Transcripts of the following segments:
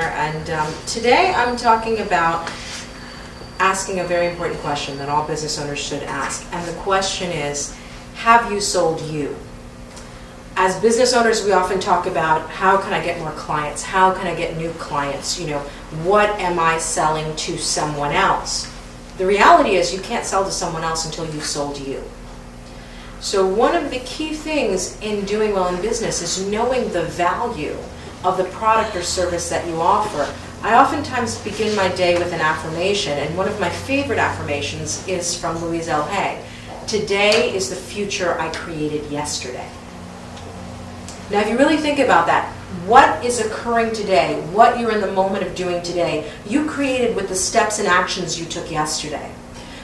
and today I'm talking about asking a very important question that all business owners should ask, and the question is, have you sold you? As business owners, we often talk about how can I get more clients, how can I get new clients, what am I selling to someone else? The reality is you can't sell to someone else until you've sold you. So one of the key things in doing well in business is knowing the value of the product or service that you offer. I oftentimes begin my day with an affirmation, and one of my favorite affirmations is from Louise L. Hay. Today is the future I created yesterday. Now if you really think about that, what is occurring today, what you're in the moment of doing today, you created with the steps and actions you took yesterday.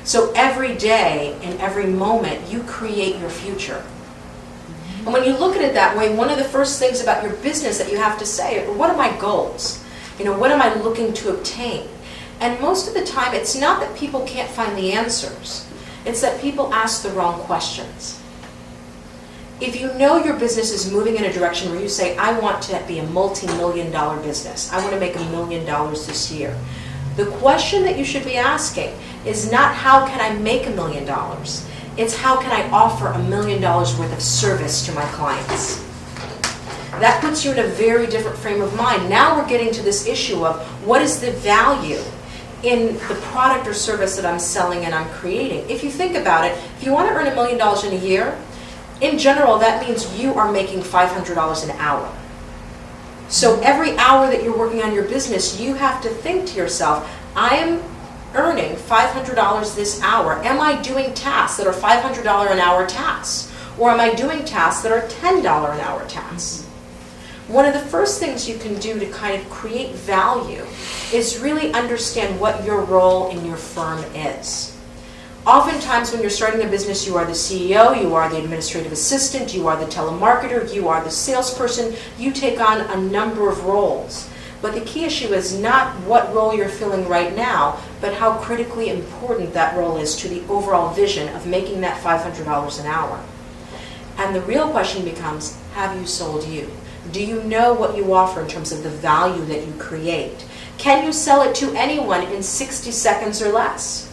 So every day and every moment, you create your future. And when you look at it that way, one of the first things about your business that you have to say, what are my goals? What am I looking to obtain? And most of the time, it's not that people can't find the answers. It's that people ask the wrong questions. If you know your business is moving in a direction where you say, I want to be a multi-million-dollar business, I want to make $1 million this year, the question that you should be asking is not how can I make $1 million, it's how can I offer $1 million worth of service to my clients. That puts you in a very different frame of mind. Now we're getting to this issue of what is the value in the product or service that I'm selling and I'm creating. If you think about it, if you want to earn $1 million in a year, in general that means you are making $500 an hour. So every hour that you're working on your business, you have to think to yourself, I am earning $500 this hour. Am I doing tasks that are $500 an hour tasks? Or am I doing tasks that are $10 an hour tasks? One of the first things you can do to kind of create value is really understand what your role in your firm is. Oftentimes when you're starting a business, you are the CEO, you are the administrative assistant, you are the telemarketer, you are the salesperson, you take on a number of roles. But the key issue is not what role you're filling right now, but how critically important that role is to the overall vision of making that $500 an hour. And the real question becomes, have you sold you? Do you know what you offer in terms of the value that you create? Can you sell it to anyone in 60 seconds or less?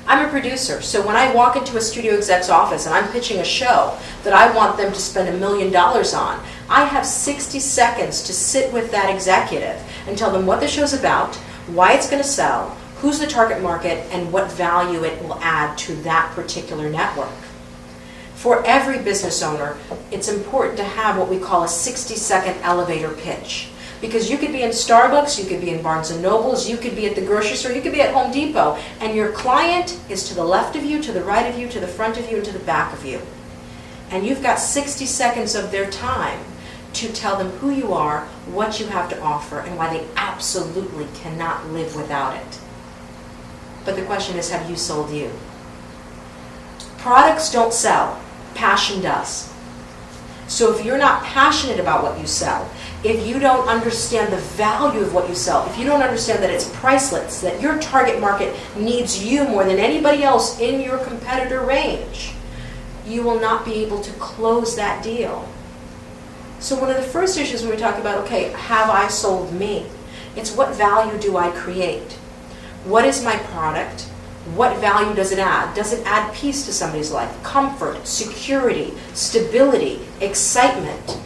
I'm a producer, so when I walk into a studio exec's office and I'm pitching a show that I want them to spend $1 million on, I have 60 seconds to sit with that executive and tell them what the show's about, why it's going to sell, who's the target market, and what value it will add to that particular network. For every business owner, it's important to have what we call a 60-second elevator pitch. Because you could be in Starbucks, you could be in Barnes & Nobles, you could be at the grocery store, you could be at Home Depot, and your client is to the left of you, to the right of you, to the front of you, and to the back of you. And you've got 60 seconds of their time to tell them who you are, what you have to offer, and why they absolutely cannot live without it. But the question is, have you sold you? Products don't sell, passion does. So if you're not passionate about what you sell, if you don't understand the value of what you sell, if you don't understand that it's priceless, that your target market needs you more than anybody else in your competitor range, you will not be able to close that deal. So one of the first issues when we talk about, okay, have I sold me? It's what value do I create? What is my product? What value does it add? Does it add peace to somebody's life? Comfort, security, stability, excitement.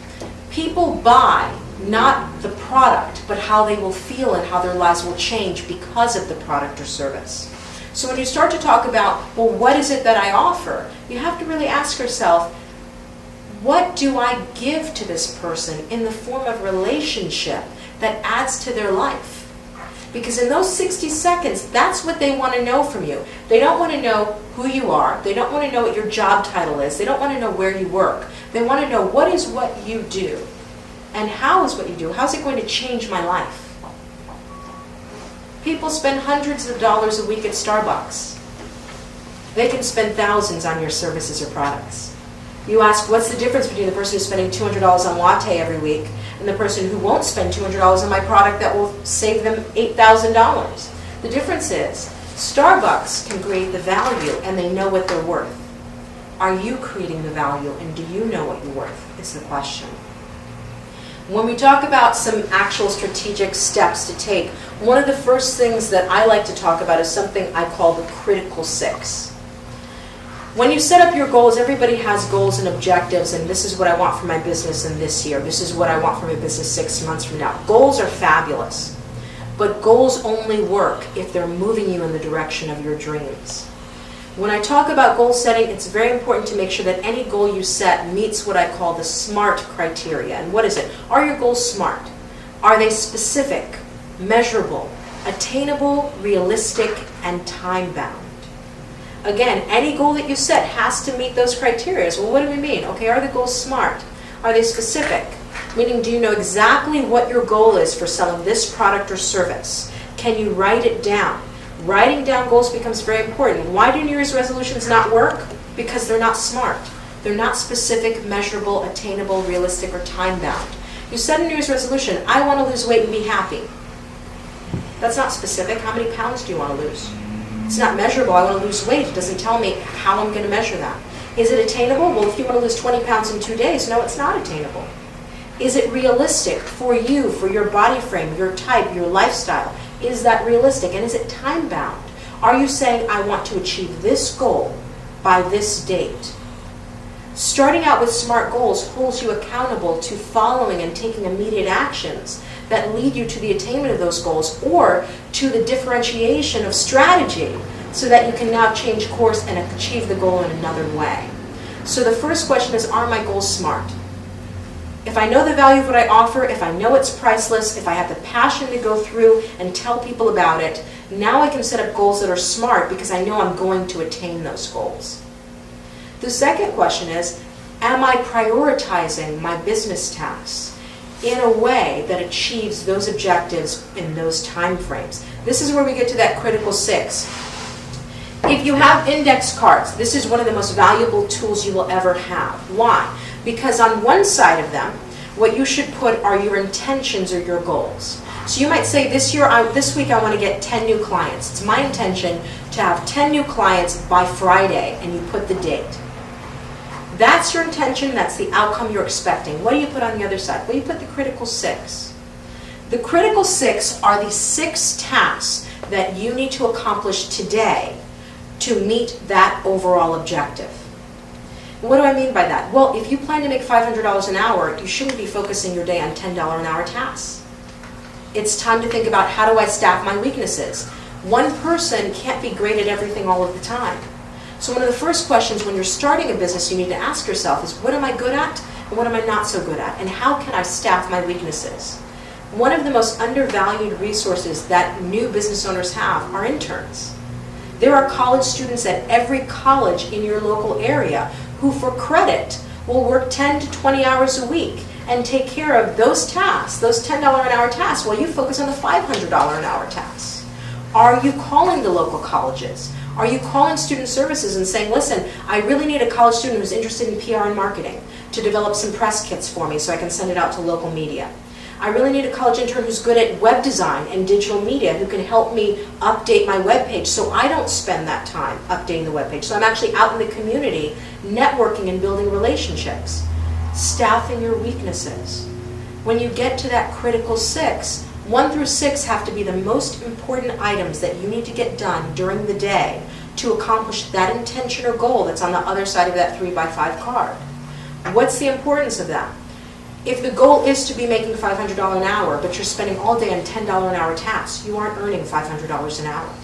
People buy not the product, but how they will feel and how their lives will change because of the product or service. So when you start to talk about, well, what is it that I offer? You have to really ask yourself, what do I give to this person in the form of relationship that adds to their life? Because in those 60 seconds, that's what they want to know from you. They don't want to know who you are. They don't want to know what your job title is. They don't want to know where you work. They want to know what is what you do and how is what you do. How's it going to change my life? People spend hundreds of dollars a week at Starbucks. They can spend thousands on your services or products. You ask, what's the difference between the person who's spending $200 on latte every week and the person who won't spend $200 on my product that will save them $8,000? The difference is, Starbucks can create the value and they know what they're worth. Are you creating the value and do you know what you're worth, is the question. When we talk about some actual strategic steps to take, one of the first things that I like to talk about is something I call the critical six. When you set up your goals, everybody has goals and objectives, and this is what I want for my business in this year. This is what I want for my business 6 months from now. Goals are fabulous, but goals only work if they're moving you in the direction of your dreams. When I talk about goal setting, it's very important to make sure that any goal you set meets what I call the SMART criteria. And what is it? Are your goals SMART? Are they specific, measurable, attainable, realistic, and time-bound? Again, any goal that you set has to meet those criteria. Well, what do we mean? Okay, are the goals SMART? Are they specific? Meaning, do you know exactly what your goal is for selling this product or service? Can you write it down? Writing down goals becomes very important. Why do New Year's resolutions not work? Because they're not SMART. They're not specific, measurable, attainable, realistic, or time-bound. You set a New Year's resolution, I want to lose weight and be happy. That's not specific. How many pounds do you want to lose? It's not measurable. I want to lose weight. It doesn't tell me how I'm going to measure that. Is it attainable? Well, if you want to lose 20 pounds in 2 days, no, it's not attainable. Is it realistic for you, for your body frame, your type, your lifestyle? Is that realistic? And is it time-bound? Are you saying, I want to achieve this goal by this date? Starting out with SMART goals holds you accountable to following and taking immediate actions that lead you to the attainment of those goals or to the differentiation of strategy so that you can now change course and achieve the goal in another way. So the first question is, are my goals SMART? If I know the value of what I offer, if I know it's priceless, if I have the passion to go through and tell people about it, now I can set up goals that are SMART because I know I'm going to attain those goals. The second question is, am I prioritizing my business tasks in a way that achieves those objectives in those time frames? This is where we get to that critical six. If you have index cards, this is one of the most valuable tools you will ever have. Why? Because on one side of them, what you should put are your intentions or your goals. So you might say, this week I want to get 10 new clients. It's my intention to have 10 new clients by Friday, and you put the date. That's your intention, that's the outcome you're expecting. What do you put on the other side? Well, you put the critical six. The critical six are the 6 tasks that you need to accomplish today to meet that overall objective. What do I mean by that? Well, if you plan to make $500 an hour, you shouldn't be focusing your day on $10 an hour tasks. It's time to think about, how do I staff my weaknesses? One person can't be great at everything all of the time. So one of the first questions when you're starting a business you need to ask yourself is, what am I good at and what am I not so good at? And how can I staff my weaknesses? One of the most undervalued resources that new business owners have are interns. There are college students at every college in your local area who for credit will work 10 to 20 hours a week and take care of those tasks, those $10 an hour tasks, while you focus on the $500 an hour tasks. Are you calling the local colleges? Are you calling student services and saying, listen, I really need a college student who's interested in PR and marketing to develop some press kits for me so I can send it out to local media. I really need a college intern who's good at web design and digital media who can help me update my web page so I don't spend that time updating the web page. So I'm actually out in the community networking and building relationships. Staffing your weaknesses. When you get to that critical 6, 1 through 6 have to be the most important items that you need to get done during the day to accomplish that intention or goal that's on the other side of that 3x5 card. What's the importance of that? If the goal is to be making $500 an hour, but you're spending all day on $10 an hour tasks, you aren't earning $500 an hour.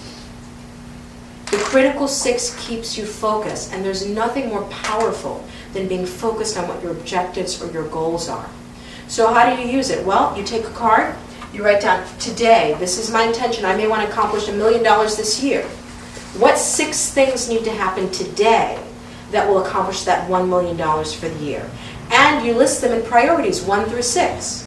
The critical 6 keeps you focused, and there's nothing more powerful than being focused on what your objectives or your goals are. So how do you use it? Well, you take a card, you write down, today, this is my intention. I may want to accomplish $1 million this year. What 6 things need to happen today that will accomplish that $1 million for the year? And you list them in priorities, 1 through 6.